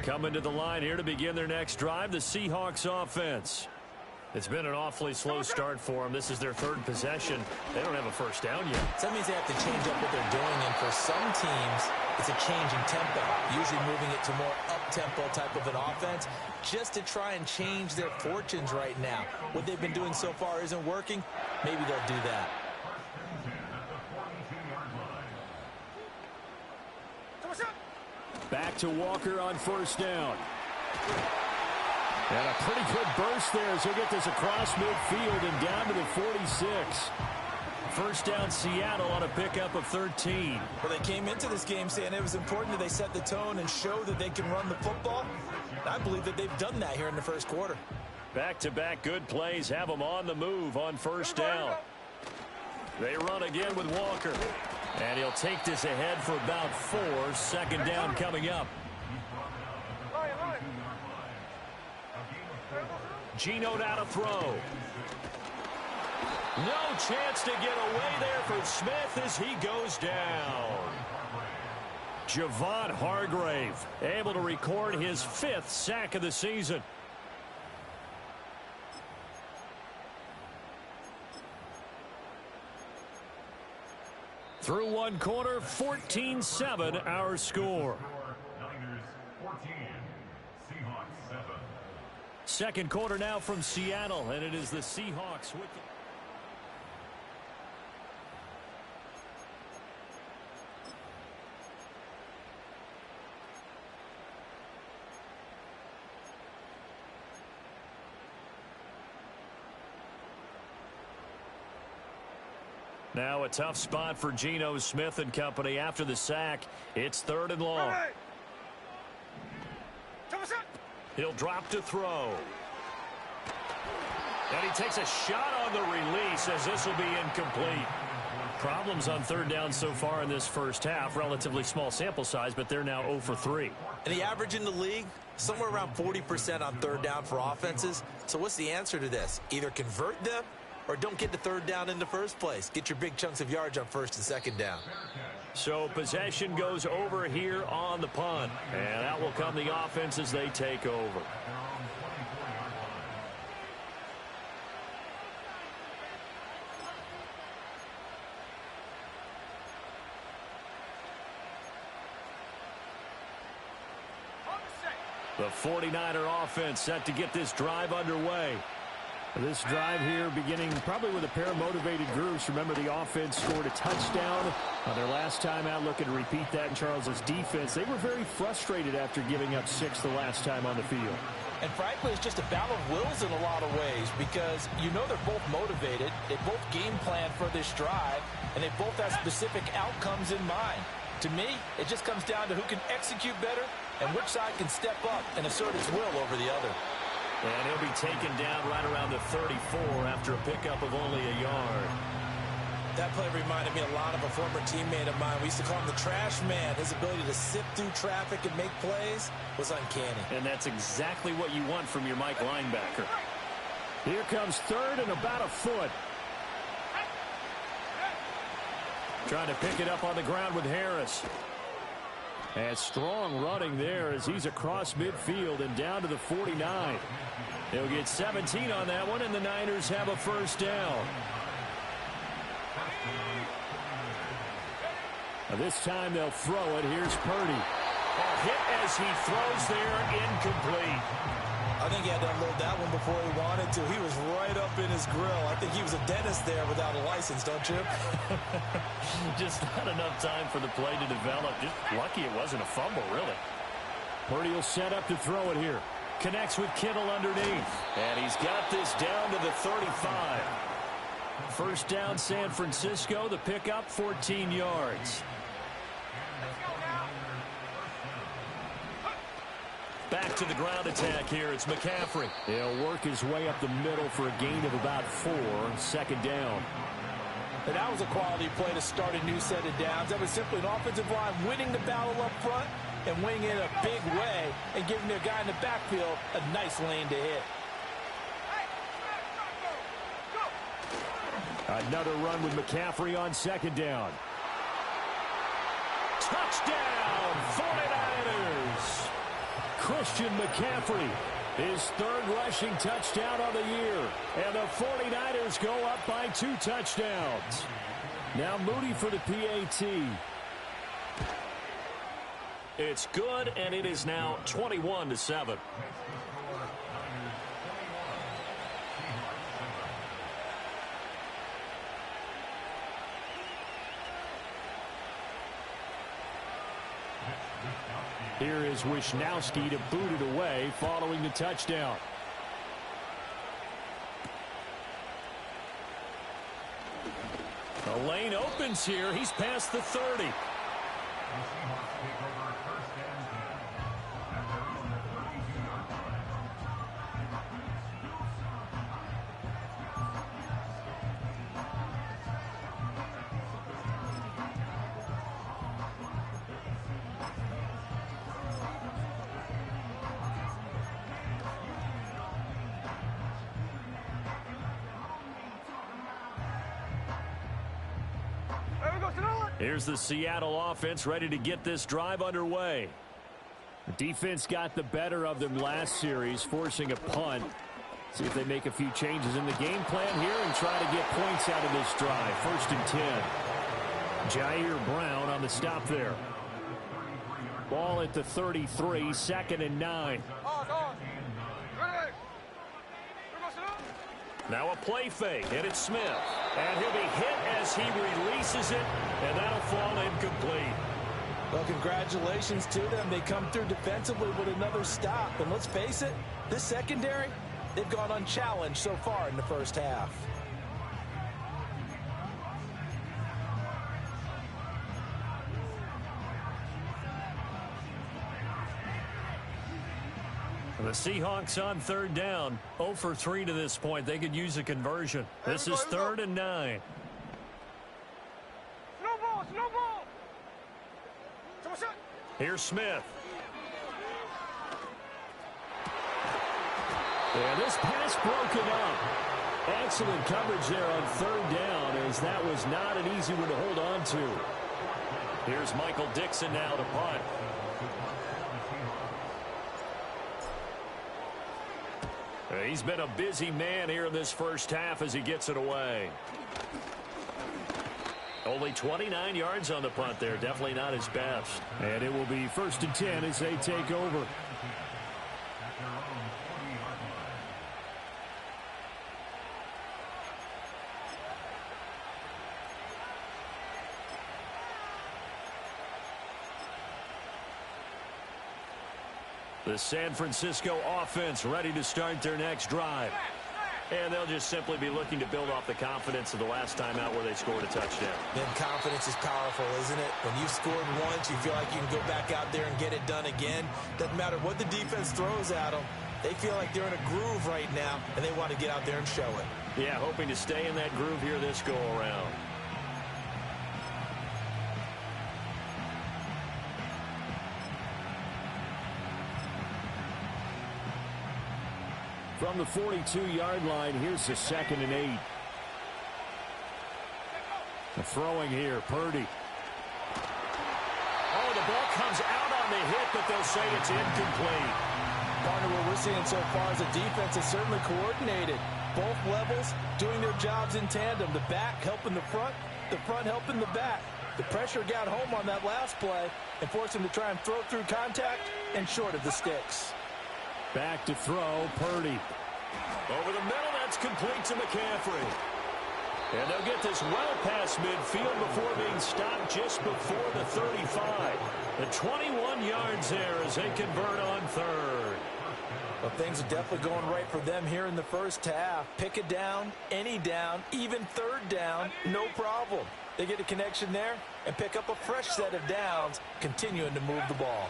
Coming to the line here to begin their next drive, the Seahawks offense. It's been an awfully slow start for them. This is their third possession. They don't have a first down yet. So that means they have to change up what they're doing, and for some teams, it's a change in tempo, usually moving it to more up-tempo type of an offense just to try and change their fortunes right now. What they've been doing so far isn't working. Maybe they'll do that. Back to Walker on first down. And a pretty good burst there as he'll get this across midfield and down to the 46. First down Seattle on a pickup of 13. Well, they came into this game saying it was important that they set the tone and show that they can run the football. I believe that they've done that here in the first quarter. Back-to-back good plays have them on the move on first down. They run again with Walker. And he'll take this ahead for about 4. Second down coming up. Geno now to throw. No chance to get away there for Smith as he goes down. Javon Hargrave able to record his 5th sack of the season. Through one quarter, 14-7 our score. Second quarter now from Seattle, and it is the Seahawks with it. Now a tough spot for Geno Smith and company after the sack. It's 3rd and long. He'll drop to throw. And he takes a shot on the release as this will be incomplete. Problems on third down so far in this first half. Relatively small sample size, but they're now 0 for 3. And the average in the league, somewhere around 40% on third down for offenses. So what's the answer to this? Either convert them or don't get the third down in the first place. Get your big chunks of yards on first and second down. So possession goes over here on the punt. And out will come the offense as they take over. The 49er offense set to get this drive underway. This drive here beginning probably with a pair of motivated groups. Remember, the offense scored a touchdown on their last time out. Looking to repeat that in Charles's defense. They were very frustrated after giving up 6 the last time on the field. And frankly, it's just a battle of wills in a lot of ways because you know they're both motivated. They both game plan for this drive, and they both have specific outcomes in mind. To me, it just comes down to who can execute better and which side can step up and assert its will over the other. And he'll be taken down right around the 34 after a pickup of only a yard. That play reminded me a lot of a former teammate of mine. We used to call him the trash man. His ability to sift through traffic and make plays was uncanny. And that's exactly what you want from your Mike linebacker. Here comes third and about a foot. Trying to pick it up on the ground with Harris. And strong running there as he's across midfield and down to the 49. He'll get 17 on that one, and the Niners have a first down. Now this time they'll throw it. Here's Purdy. A hit as he throws there, incomplete. I think he had to unload that one before he wanted to. He was right up in his grill. I think he was a dentist there without a license, don't you? Just not enough time for the play to develop. Just lucky it wasn't a fumble, really. Purdy will set up to throw it here. Connects with Kittle underneath. And he's got this down to the 35. First down, San Francisco. The pickup, 14 yards. Back to the ground attack here. It's McCaffrey. He'll work his way up the middle for a gain of about 4. Second down. And that was a quality play to start a new set of downs. That was simply an offensive line winning the battle up front and winning it in a big way and giving their guy in the backfield a nice lane to hit. Another run with McCaffrey on second down. Touchdown, 49ers. Christian McCaffrey. His third rushing touchdown of the year. And the 49ers go up by 2 touchdowns. Now Moody for the PAT. It's good, and it is now 21-7. Here is Wisnowski to boot it away following the touchdown. The lane opens here. He's past the 30. Here's the Seattle offense ready to get this drive underway. The defense got the better of them last series, forcing a punt. See if they make a few changes in the game plan here and try to get points out of this drive. 1st and 10. Jair Brown on the stop there. Ball at the 33, 2nd and 9. Now a play fake, and it's Smith. And he'll be hit as he releases it, and that'll fall incomplete. Well, congratulations to them. They come through defensively with another stop. And let's face it, this secondary, they've gone unchallenged so far in the first half. The Seahawks on 3rd down. 0 for 3 to this point. They could use a conversion. This is 3rd and 9. Slow ball. Here's Smith. And this pass broken up. Excellent coverage there on 3rd down, as that was not an easy one to hold on to. Here's Michael Dixon now to punt. He's been a busy man here in this first half as he gets it away. Only 29 yards on the punt there. Definitely not his best. And it will be 1st and 10 as they take over. The San Francisco offense ready to start their next drive. And they'll just simply be looking to build off the confidence of the last time out where they scored a touchdown. Then confidence is powerful, isn't it? When you've scored once, you feel like you can go back out there and get it done again. Doesn't matter what the defense throws at them. They feel like they're in a groove right now, and they want to get out there and show it. Yeah, hoping to stay in that groove here this go-around. From the 42-yard line, here's the 2nd and 8. The throwing here, Purdy. Oh, the ball comes out on the hit, but they'll say it's incomplete. Partner, what we're seeing so far is the defense is certainly coordinated. Both levels doing their jobs in tandem. The back helping the front helping the back. The pressure got home on that last play and forced him to try and throw through contact and short of the sticks. Back to throw, Purdy. Over the middle, that's complete to McCaffrey. And they'll get this well past midfield before being stopped just before the 35. The 21 yards there as they convert on 3rd. Well, things are definitely going right for them here in the first half. Pick it down, any down, even 3rd down, no problem. They get a connection there and pick up a fresh set of downs, continuing to move the ball.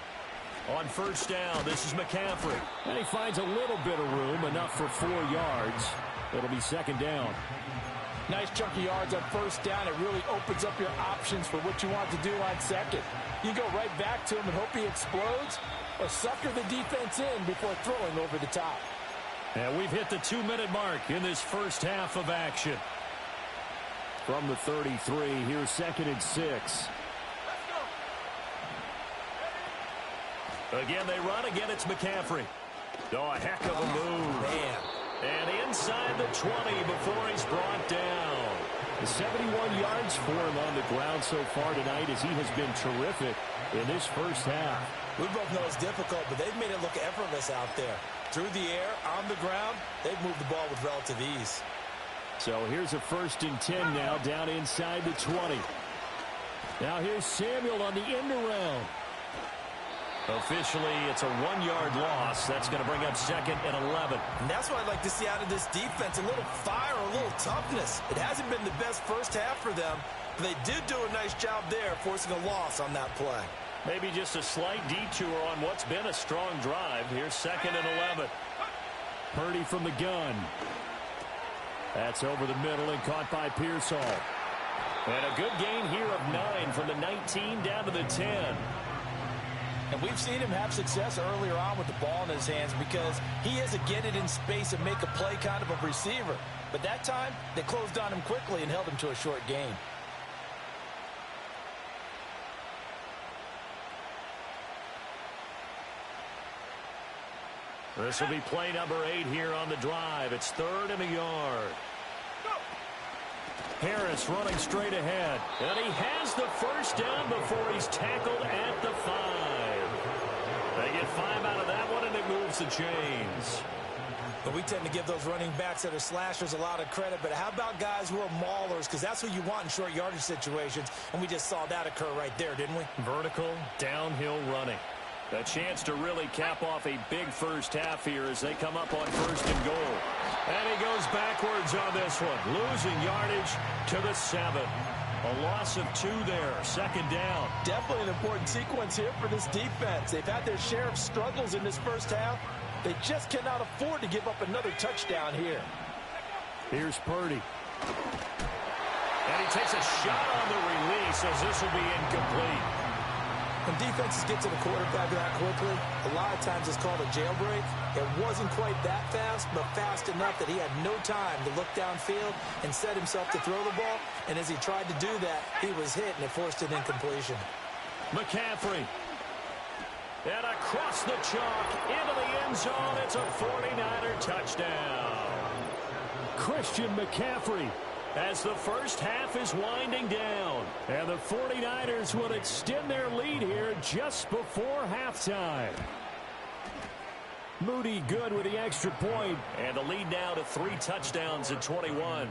On 1st down, this is McCaffrey. And he finds a little bit of room, enough for 4 yards. It'll be 2nd down. Nice chunky yards on 1st down. It really opens up your options for what you want to do on 2nd. You go right back to him and hope he explodes, or sucker the defense in before throwing over the top. And we've hit the 2-minute mark in this first half of action. From the 33, here's 2nd and 6. Again, they run. Again, it's McCaffrey. Oh, a heck of a move. Man. And inside the 20 before he's brought down. 71 yards for him on the ground so far tonight as he has been terrific in this first half. We both know it's difficult, but they've made it look effortless out there. Through the air, on the ground, they've moved the ball with relative ease. So here's a 1st and 10 now down inside the 20. Now here's Samuel on the end around. Officially, it's a 1-yard loss. That's going to bring up 2nd and 11. And that's what I'd like to see out of this defense, a little fire, a little toughness. It hasn't been the best first half for them, but they did do a nice job there forcing a loss on that play. Maybe just a slight detour on what's been a strong drive. Here's 2nd and 11. Purdy from the gun. That's over the middle and caught by Pearsall. And a good gain here of 9 from the 19 down to the 10. And we've seen him have success earlier on with the ball in his hands because he is a get it in space and make a play kind of a receiver. But that time, they closed on him quickly and held him to a short gain. This will be play number 8 here on the drive. It's 3rd and a yard. Harris running straight ahead. And he has the first down before he's tackled at the 5. They get 5 out of that one, and it moves the chains. But we tend to give those running backs that are slashers a lot of credit. But how about guys who are maulers? Because that's who you want in short yardage situations. And we just saw that occur right there, didn't we? Vertical, downhill running. A chance to really cap off a big first half here as they come up on 1st and goal. And he goes backwards on this one, losing yardage to the 7. A loss of 2 there, 2nd down. Definitely an important sequence here for this defense. They've had their share of struggles in this first half. They just cannot afford to give up another touchdown here. Here's Purdy. And he takes a shot on the release as this will be incomplete. When defenses get to the quarterback that quickly, a lot of times it's called a jailbreak. It wasn't quite that fast, but fast enough that he had no time to look downfield and set himself to throw the ball. And as he tried to do that, he was hit, and it forced an incompletion. McCaffrey. And across the chalk, into the end zone. It's a 49er touchdown. Christian McCaffrey, as the first half is winding down. And the 49ers will extend their lead here just before halftime. Moody good with the extra point. And the lead now to 3 touchdowns at 21.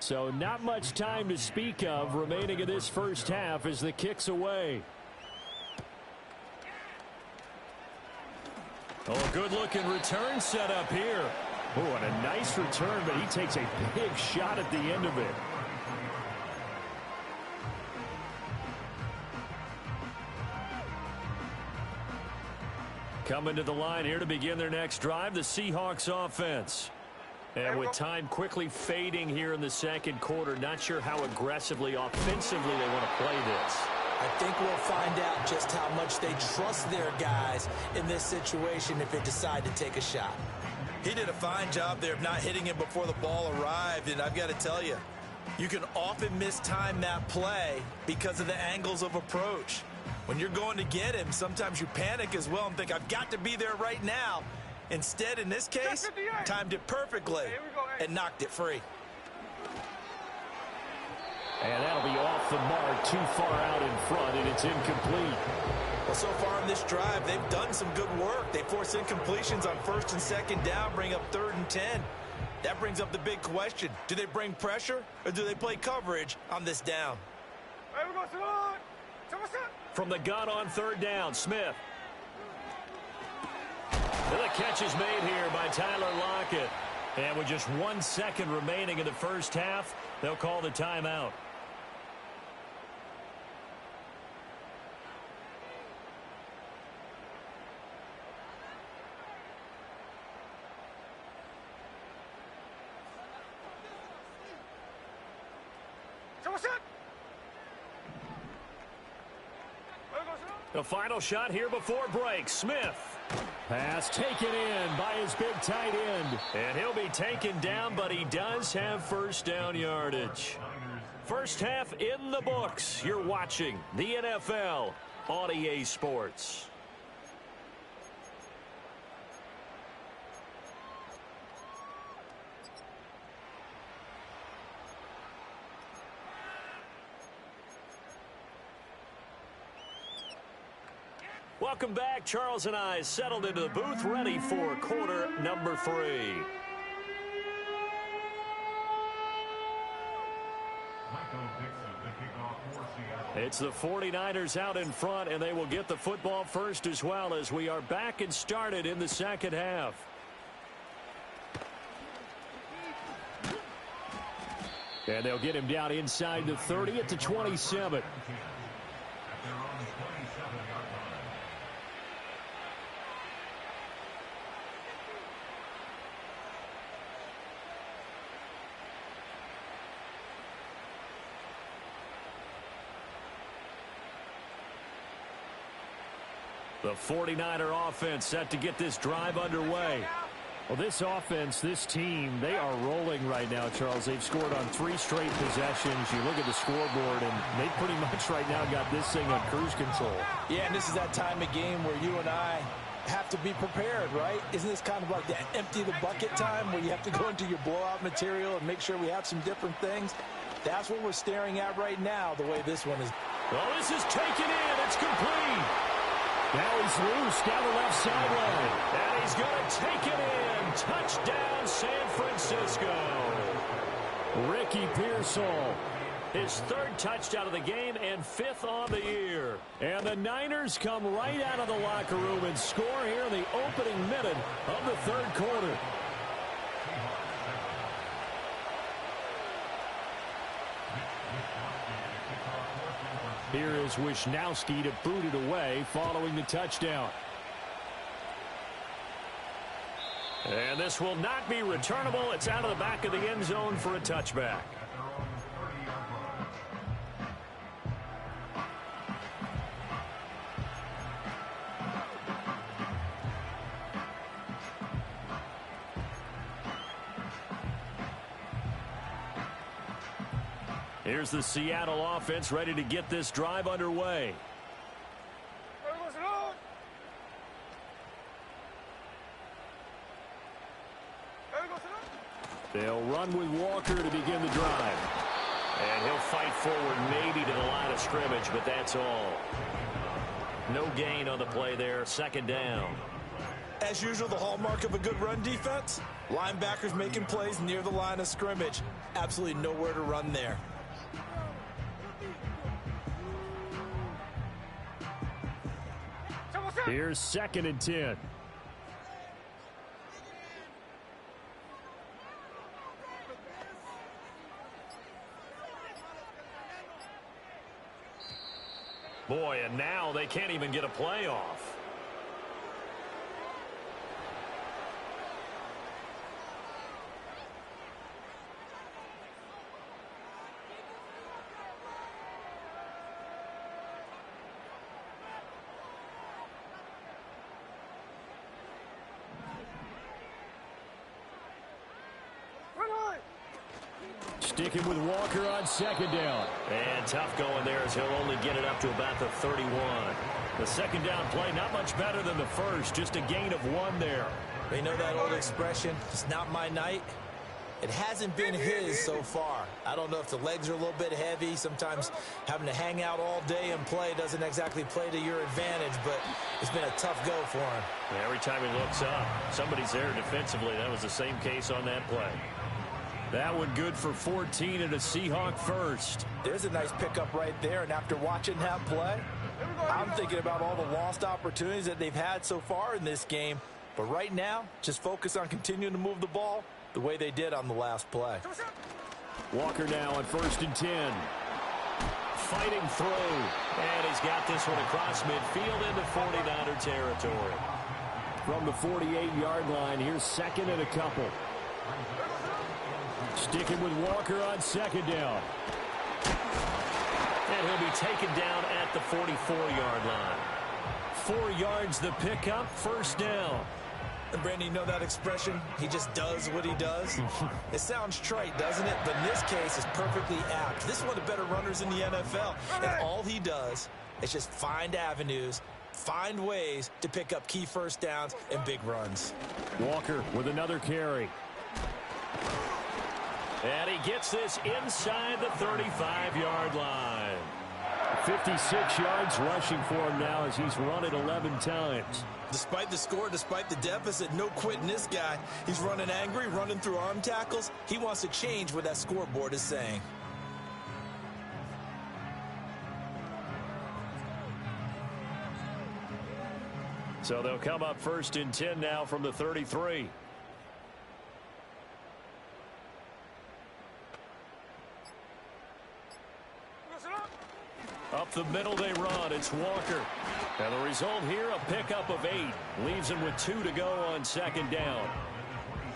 So not much time to speak of remaining in this first half as the kick's away. Oh, good-looking return set up here. Oh, and a nice return, but he takes a big shot at the end of it. Coming to the line here to begin their next drive, the Seahawks offense. And with time quickly fading here in the second quarter, not sure how aggressively, offensively they want to play this. I think we'll find out just how much they trust their guys in this situation if they decide to take a shot. He did a fine job there of not hitting him before the ball arrived, and I've got to tell you, you can often mistime that play because of the angles of approach. When you're going to get him, sometimes you panic as well and think, I've got to be there right now. Instead, in this case, timed it perfectly and knocked it free. And that'll be off the mark, too far out in front, and it's incomplete. Well, so far in this drive, they've done some good work. They force incompletions on 1st and 2nd down, bring up 3rd and 10. That brings up the big question. Do they bring pressure or do they play coverage on this down? From the gun on 3rd down, Smith. And the catch is made here by Tyler Lockett. And with just 1 second remaining in the first half, they'll call the timeout. The final shot here before break. Smith. Pass taken in by his big tight end. And he'll be taken down, but he does have first down yardage. First half in the books. You're watching the NFL on EA Sports. Welcome back. Charles and I settled into the booth, ready for quarter number 3. It's the 49ers out in front, and they will get the football first as well as we are back and started in the second half. And they'll get him down inside the 30 at the 27. The 49er offense set to get this drive underway. Well, this offense, this team, they are rolling right now, Charles. They've scored on 3 straight possessions. You look at the scoreboard, and they pretty much right now got this thing on cruise control. Yeah, and this is that time of game where you and I have to be prepared, right? Isn't this kind of like the empty the bucket time where you have to go into your blowout material and make sure we have some different things? That's what we're staring at right now, the way this one is. Well, this is taken in. It's complete. Now he's loose down the left sideline. And he's going to take it in. Touchdown, San Francisco. Ricky Pearsall. His 3rd touchdown of the game and 5th on the year. And the Niners come right out of the locker room and score here in the opening minute of the 3rd quarter. Here is Wisnowski to boot it away following the touchdown. And this will not be returnable. It's out of the back of the end zone for a touchback. Here's the Seattle offense ready to get this drive underway. They'll run with Walker to begin the drive. And he'll fight forward maybe to the line of scrimmage, but that's all. No gain on the play there, 2nd down. As usual, the hallmark of a good run defense, linebackers making plays near the line of scrimmage. Absolutely nowhere to run there. Here's 2nd and 10. Boy, and now they can't even get a play off. Sticking with Walker on 2nd down. And tough going there as he'll only get it up to about the 31. The 2nd down play not much better than the first, just a gain of 1 there. They know that old expression, it's not my night. It hasn't been his so far. I don't know if the legs are a little bit heavy. Sometimes having to hang out all day and play doesn't exactly play to your advantage, but it's been a tough go for him. Yeah, every time he looks up, somebody's there defensively. That was the same case on that play. That one good for 14 and a Seahawk first. There's a nice pickup right there, and after watching that play, I'm thinking about all the lost opportunities that they've had so far in this game. But right now, just focus on continuing to move the ball the way they did on the last play. Walker now on 1st and 10. Fighting through. And he's got this one across midfield into 49er territory. From the 48-yard line, here's 2nd and a couple. Sticking with Walker on 2nd down. And he'll be taken down at the 44-yard line. 4 yards the pickup, 1st down. And Brandon, you know that expression? He just does what he does. It sounds trite, doesn't it? But in this case, it's perfectly apt. This is one of the better runners in the NFL. And all he does It's just find avenues, find ways to pick up key first downs and big runs. Walker with another carry. And he gets this inside the 35-yard line. 56 yards rushing for him now as he's run it 11 times. Despite the score, despite the deficit, no quitting this guy. He's running angry, running through arm tackles. He wants to change what that scoreboard is saying. So they'll come up 1st and 10 now from the 33. Up the middle they run. It's Walker. And the result here, a pickup of 8. Leaves him with 2 to go on 2nd down.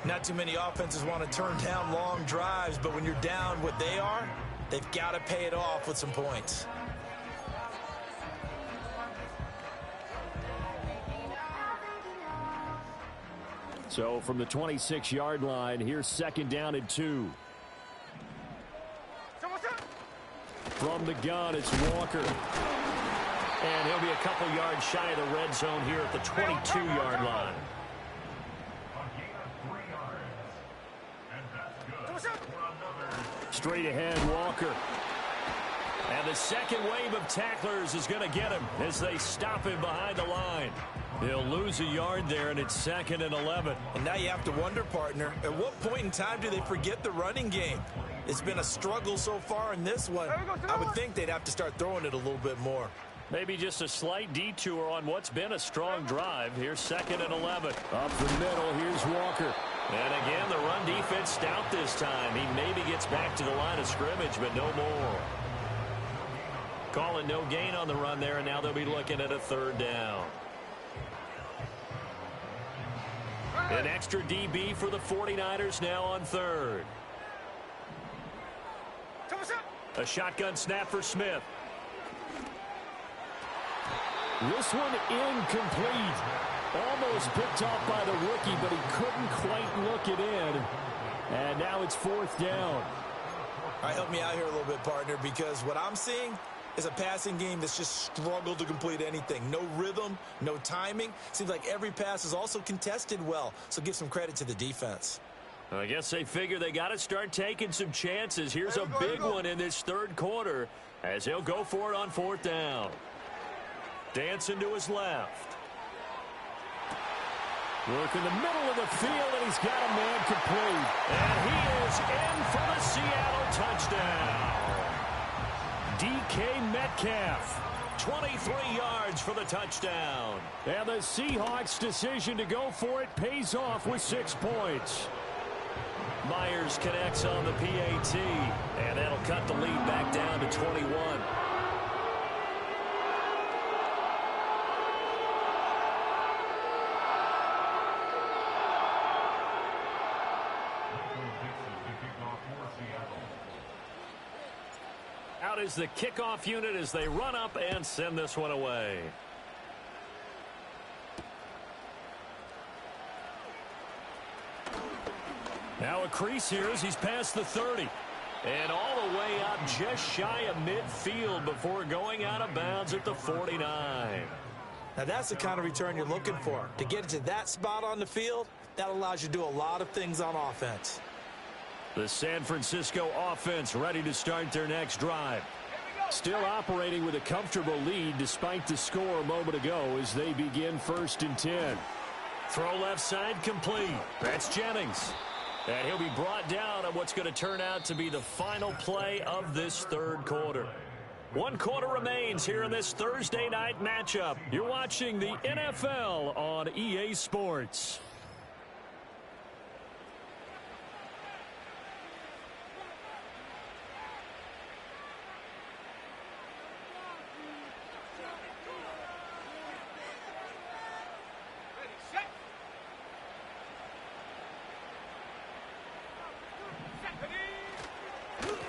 Not too many offenses want to turn down long drives, but when you're down what they are, they've got to pay it off with some points. So from the 26-yard line, here's 2nd down and 2. From the gun, it's Walker. And he'll be a couple yards shy of the red zone here at the 22-yard line. Straight ahead, Walker. And the second wave of tacklers is going to get him as they stop him behind the line. He'll lose a yard there, and it's 2nd and 11. And now you have to wonder, partner, at what point in time do they forget the running game? It's been a struggle so far in this one. I would think they'd have to start throwing it a little bit more. Maybe just a slight detour on what's been a strong drive. Here's 2nd and 11. Up the middle, here's Walker. And again, the run defense stout this time. He maybe gets back to the line of scrimmage, but no more. Calling no gain on the run there, and now they'll be looking at a 3rd down. An extra DB for the 49ers now on 3rd. A shotgun snap for Smith. This one incomplete. Almost picked off by the rookie, but he couldn't quite look it in. And now it's 4th down. All right, help me out here a little bit, partner, because what I'm seeing is a passing game that's just struggled to complete anything. No rhythm, no timing. Seems like every pass is also contested well, so give some credit to the defense. I guess they figure they got to start taking some chances. Here's a big one in this 3rd quarter as he'll go for it on 4th down. Dancing to his left. Work in the middle of the field, and he's got a man complete. And he is in for the Seattle touchdown. DK Metcalf, 23 yards for the touchdown. And the Seahawks' decision to go for it pays off with 6 points. Myers connects on the PAT, and that'll cut the lead back down to 21. Out is the kickoff unit as they run up and send this one away. Now a crease here as he's past the 30. And all the way up just shy of midfield before going out of bounds at the 49. Now that's the kind of return you're looking for. To get it to that spot on the field, that allows you to do a lot of things on offense. The San Francisco offense ready to start their next drive. Still operating with a comfortable lead despite the score a moment ago as they begin 1st and 10. Throw left side complete. That's Jennings. And he'll be brought down on what's going to turn out to be the final play of this 3rd quarter. 1 quarter remains here in this Thursday night matchup. You're watching the NFL on EA Sports.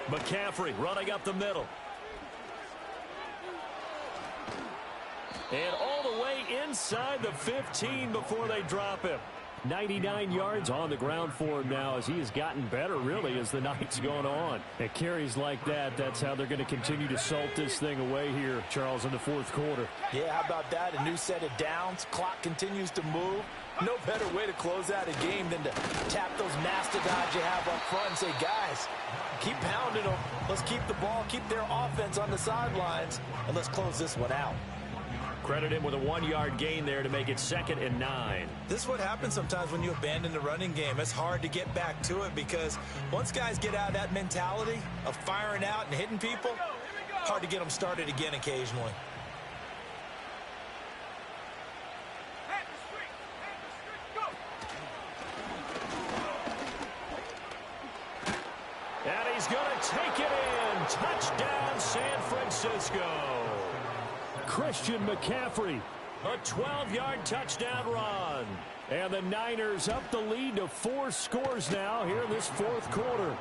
McCaffrey running up the middle. And all the way inside the 15 before they drop him. 99 yards on the ground for him now as he has gotten better, really, as the night's gone on. And carries like that, that's how they're going to continue to salt this thing away here, Charles, in the fourth quarter. Yeah, how about that? A new set of downs. Clock continues to move. No better way to close out a game than to tap those mastodons you have up front and say, guys, keep pounding them. Let's keep the ball, keep their offense on the sidelines, and let's close this one out. Credit him with a 1-yard gain there to make it 2nd and 9. This is what happens sometimes when you abandon the running game. It's hard to get back to it because once guys get out of that mentality of firing out and hitting people, hard to get them started again occasionally. And he's going to take it in. Touchdown, San Francisco. Christian McCaffrey. A 12-yard touchdown run. And the Niners up the lead to 4 scores now here in this fourth quarter.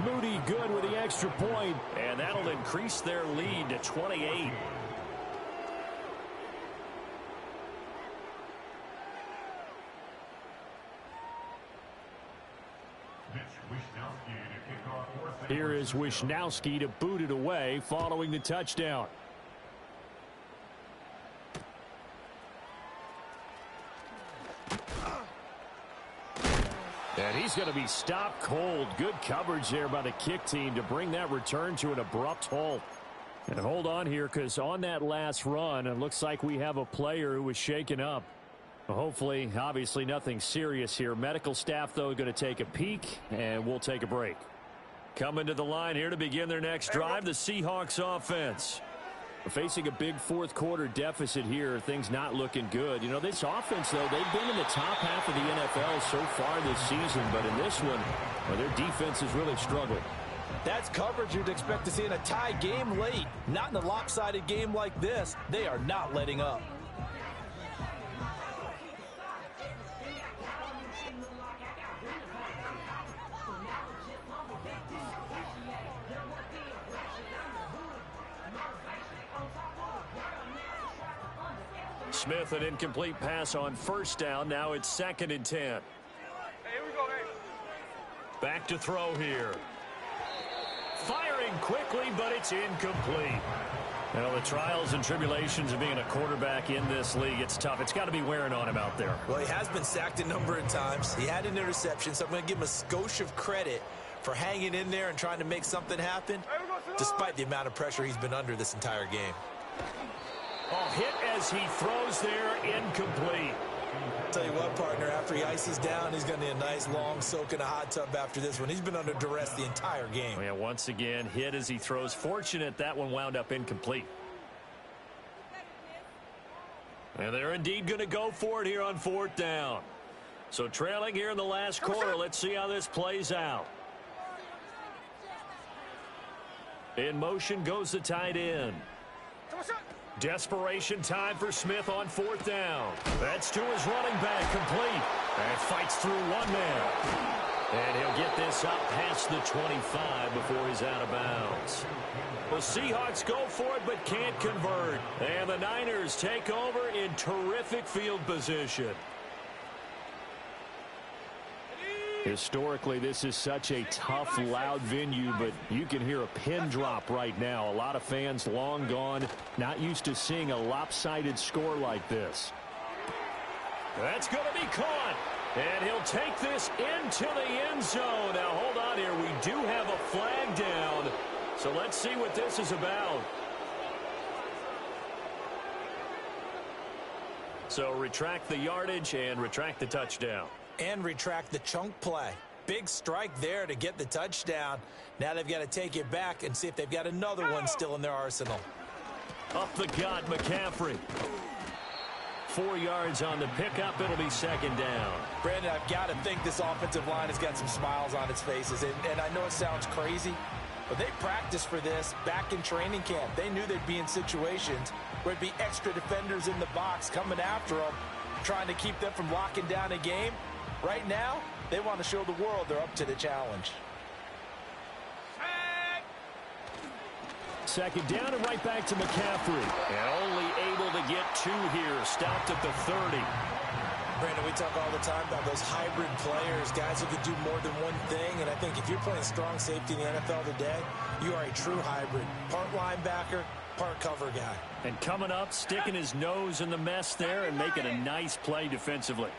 Moody good with the extra point. And that'll increase their lead to 28. Here is Wishnowski to boot it away following the touchdown. And he's going to be stopped cold. Good coverage there by the kick team to bring that return to an abrupt halt. And hold on here, because on that last run, it looks like we have a player who was shaken up. Hopefully, obviously nothing serious here. Medical staff, though, going to take a peek, and we'll take a break. Coming to the line here to begin their next drive, the Seahawks offense. Facing a big fourth quarter deficit here, things not looking good. You know, this offense, though, they've been in the top half of the NFL so far this season, but in this one, well, their defense has really struggled. That's coverage you'd expect to see in a tie game late. Not in a lopsided game like this. They are not letting up. Smith, an incomplete pass on first down. Now it's 2nd and 10. Hey, here we go, hey. Back to throw here. Firing quickly, but it's incomplete. Well, the trials and tribulations of being a quarterback in this league, it's tough. It's got to be wearing on him out there. Well, he has been sacked a number of times. He had an interception, so I'm going to give him a skosh of credit for hanging in there and trying to make something happen, despite the amount of pressure he's been under this entire game. Oh, hit as he throws there, incomplete. Tell you what, partner, after he ices down, he's going to need a nice long soak in a hot tub after this one. He's been under duress the entire game. Oh, yeah, once again, hit as he throws. Fortunate that one wound up incomplete. And they're indeed going to go for it here on 4th down. So trailing here in the last quarter, let's see how this plays out. In motion goes the tight end. Desperation time for Smith on 4th down. That's to his running back, complete. And fights through one man. And he'll get this up past the 25 before he's out of bounds. The Seahawks go for it but can't convert. And the Niners take over in terrific field position. Historically, this is such a tough, loud venue, but you can hear a pin drop right now. A lot of fans long gone, not used to seeing a lopsided score like this. That's going to be caught. And he'll take this into the end zone. Now, hold on here. We do have a flag down. So let's see what this is about. So retract the yardage and retract the touchdown. And retract the chunk play. Big strike there to get the touchdown. Now they've got to take it back and see if they've got another one still in their arsenal. Up the gut, McCaffrey. 4 yards on the pickup. It'll be 2nd down. Brandon, I've got to think this offensive line has got some smiles on its faces. And I know it sounds crazy, but they practiced for this back in training camp. They knew they'd be in situations where there'd be extra defenders in the box coming after them, trying to keep them from locking down a game. Right now, they want to show the world they're up to the challenge. 2nd down and right back to McCaffrey. And only able to get 2 here. Stopped at the 30. Brandon, we talk all the time about those hybrid players, guys who could do more than one thing. And I think if you're playing strong safety in the NFL today, you are a true hybrid. Part linebacker, part cover guy. And coming up, sticking his nose in the mess there and making a nice play defensively.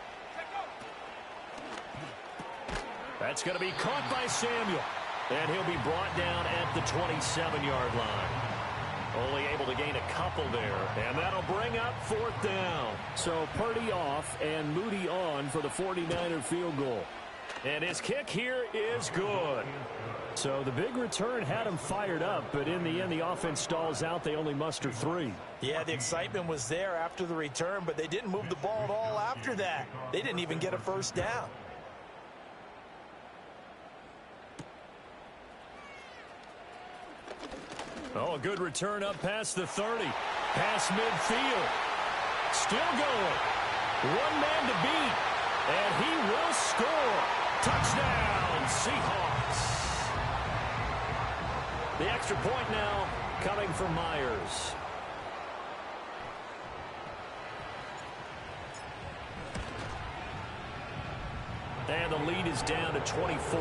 That's going to be caught by Samuel. And he'll be brought down at the 27-yard line. Only able to gain a couple there. And that'll bring up 4th down. So Purdy off and Moody on for the 49er field goal. And his kick here is good. So the big return had him fired up, but in the end the offense stalls out. They only muster 3. Yeah, the excitement was there after the return, but they didn't move the ball at all after that. They didn't even get a first down. Oh, a good return up past the 30. Past midfield. Still going. One man to beat. And he will score. Touchdown, Seahawks. The extra point now coming from Myers. And the lead is down to 24.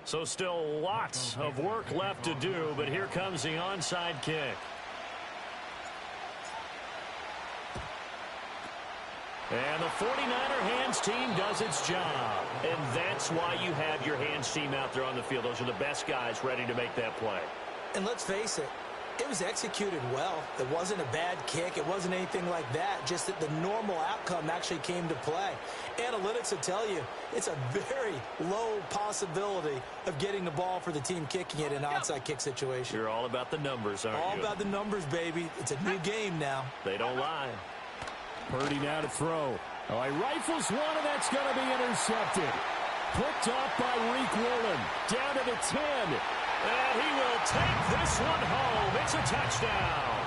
So still lots of work left to do, but here comes the onside kick. And the 49er hands team does its job. And that's why you have your hands team out there on the field. Those are the best guys ready to make that play. And let's face it, it was executed well. It wasn't a bad kick. It wasn't anything like that. Just that the normal outcome actually came to play. Analytics will tell you it's a very low possibility of getting the ball for the team kicking it in an onside kick situation. You're all about the numbers, aren't you? All about the numbers, baby. It's a new game now. They don't lie. Purdy now to throw. Oh, he rifles one, and that's going to be intercepted. Picked off by Reek Woolen. Down to the 10. And he will take this one home. It's a touchdown.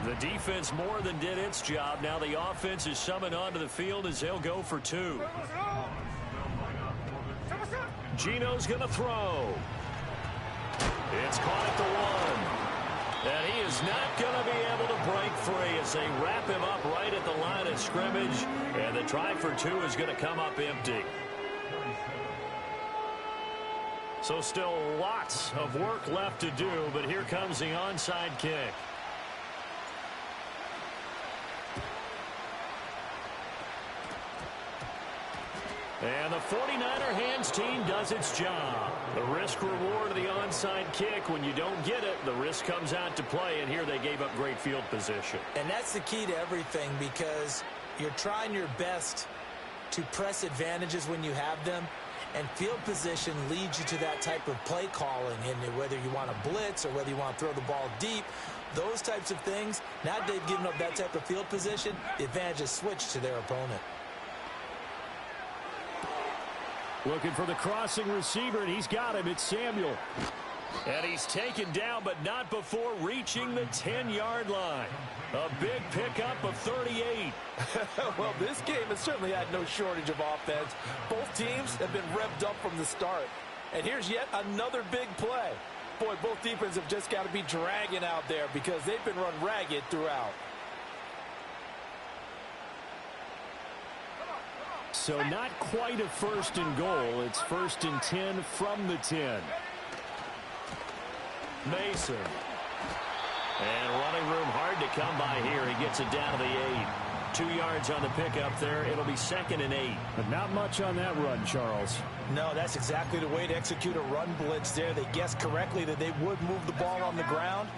The defense more than did its job. Now the offense is summoned onto the field as they'll go for 2. Gino's going to throw. It's caught at the 1. And he is not going to be able to break free as they wrap him up right at the line of scrimmage. And the try for 2 is going to come up empty. So still lots of work left to do, but here comes the onside kick. And the 49er hands team does its job. The risk reward of the onside kick. When you don't get it, the risk comes out to play, and here they gave up great field position. And that's the key to everything, because you're trying your best to press advantages when you have them, and field position leads you to that type of play calling. And whether you want to blitz or whether you want to throw the ball deep, those types of things, now they've given up that type of field position, the advantage is switched to their opponent. Looking for the crossing receiver, and he's got him. It's Samuel. And he's taken down, but not before reaching the 10-yard line. A big pickup of 38. Well, this game has certainly had no shortage of offense. Both teams have been revved up from the start. And here's yet another big play. Boy, both defenses have just got to be dragging out there because they've been run ragged throughout. So not quite a 1st and goal. It's 1st and 10 from the 10. Mason. And running room hard to come by here. He gets it down to the 8. 2 yards on the pickup there. It'll be 2nd and 8. But not much on that run, Charles. No, that's exactly the way to execute a run blitz there. They guessed correctly that they would move the ball on the ground,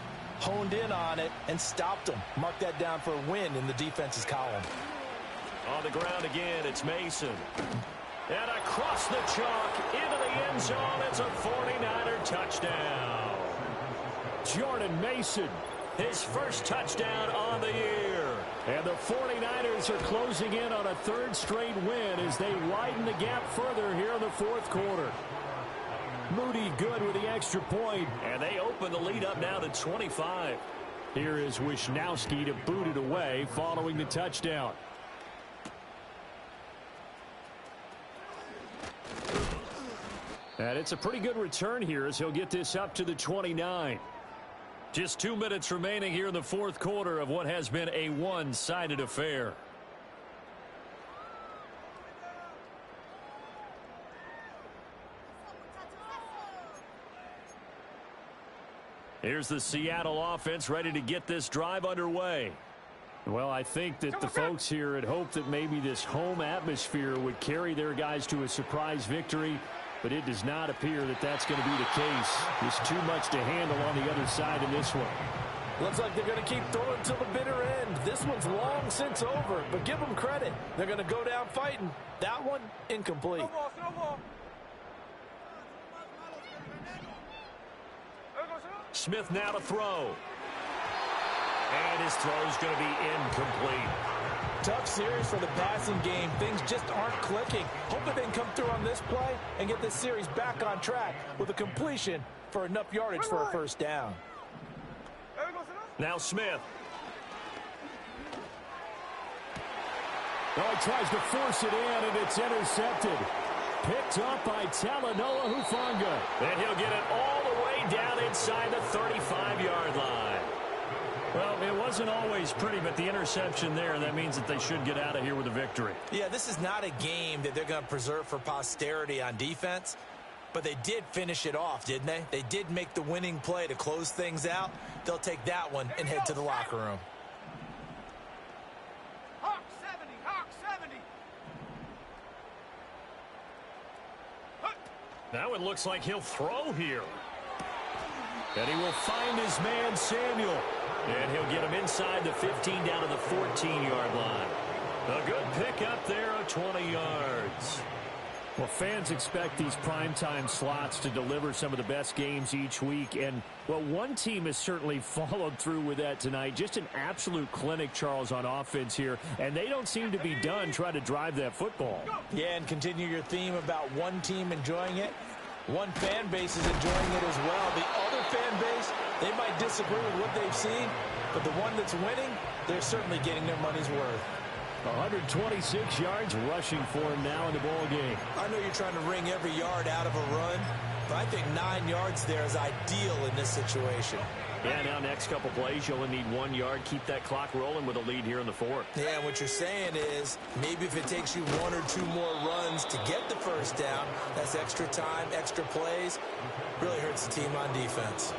honed in on it, and stopped them. Mark that down for a win in the defense's column. On the ground again, it's Mason. And across the chalk into the end zone. It's a 49er touchdown. Jordan Mason, his first touchdown on the year. And the 49ers are closing in on a 3rd straight win as they widen the gap further here in the 4th quarter. Moody good with the extra point. And they open the lead up now to 25. Here is Wisnowski to boot it away following the touchdown. And it's a pretty good return here as he'll get this up to the 29. Just 2 minutes remaining here in the fourth quarter of what has been a one-sided affair. Here's the Seattle offense ready to get this drive underway. Well, I think that the folks here had hoped that maybe this home atmosphere would carry their guys to a surprise victory, but it does not appear that that's going to be the case. There's too much to handle on the other side in this one. Looks like they're going to keep throwing till the bitter end. This one's long since over, but give them credit. They're going to go down fighting. That one, incomplete. Smith now to throw. And his throw's going to be incomplete. Tough series for the passing game. Things just aren't clicking. Hoping they can come through on this play and get this series back on track with a completion for enough yardage for a first down. Now Smith. Oh, he tries to force it in, and it's intercepted. Picked up by Talanoa Hufanga. And he'll get it all the way down inside the 35-yard line. Well, it wasn't always pretty, but the interception there, that means that they should get out of here with a victory. Yeah, this is not a game that they're going to preserve for posterity on defense, but they did finish it off, didn't they? They did make the winning play to close things out. They'll take that one and head to the locker room. Hawk 70, Hawk 70. Now it looks like he'll throw here. And he will find his man, Samuel. And he'll get him inside the 15 down to the 14-yard line. A good pick up there of 20 yards. Well, fans expect these primetime slots to deliver some of the best games each week. And, well, one team has certainly followed through with that tonight. Just an absolute clinic, Charles, on offense here. And they don't seem to be done trying to drive that football. Yeah, and continue your theme about one team enjoying it. One fan base is enjoying it as well. The other fan base, they might disagree with what they've seen, but the one that's winning, they're certainly getting their money's worth. 126 yards rushing for him now in the ball game. I know you're trying to wring every yard out of a run, but I think 9 yards there is ideal in this situation. Yeah, now next couple plays, you'll only need 1 yard. Keep that clock rolling with a lead here in the fourth. Yeah, and what you're saying is maybe if it takes you 1 or 2 more runs to get the first down, that's extra time, extra plays, really hurts the team on defense.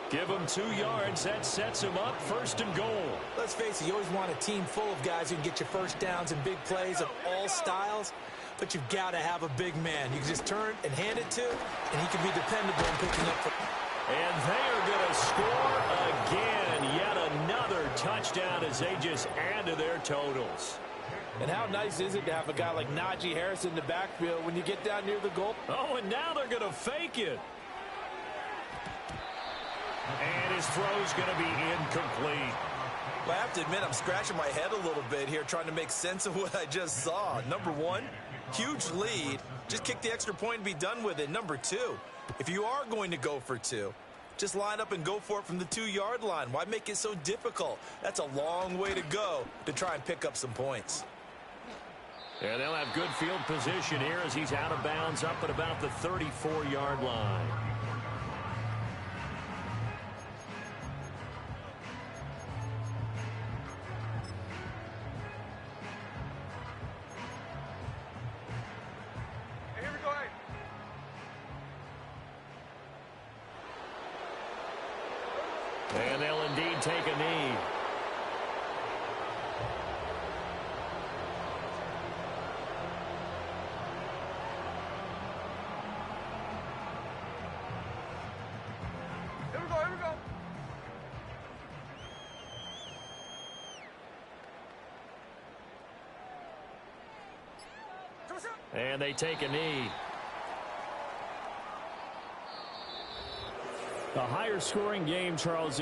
Give him 2 yards. That sets him up first and goal. Let's face it, you always want a team full of guys who can get you first downs and big plays of all styles, but you've got to have a big man. You can just turn and hand it to, and he can be dependable in picking up. And they are going to score again. Yet another touchdown as they just add to their totals. And how nice is it to have a guy like Najee Harris in the backfield when you get down near the goal? Oh, and now they're going to fake it. And his throw's going to be incomplete. Well, I have to admit, I'm scratching my head a little bit here trying to make sense of what I just saw. Number one, huge lead. Just kick the extra point and be done with it. Number two, if you are going to go for 2, just line up and go for it from the 2-yard line. Why make it so difficult? That's a long way to go to try and pick up some points. And they'll have good field position here as he's out of bounds up at about the 34-yard line. And they'll indeed take a knee. Here we go, here we go. And they take a knee. A higher scoring game, Charles.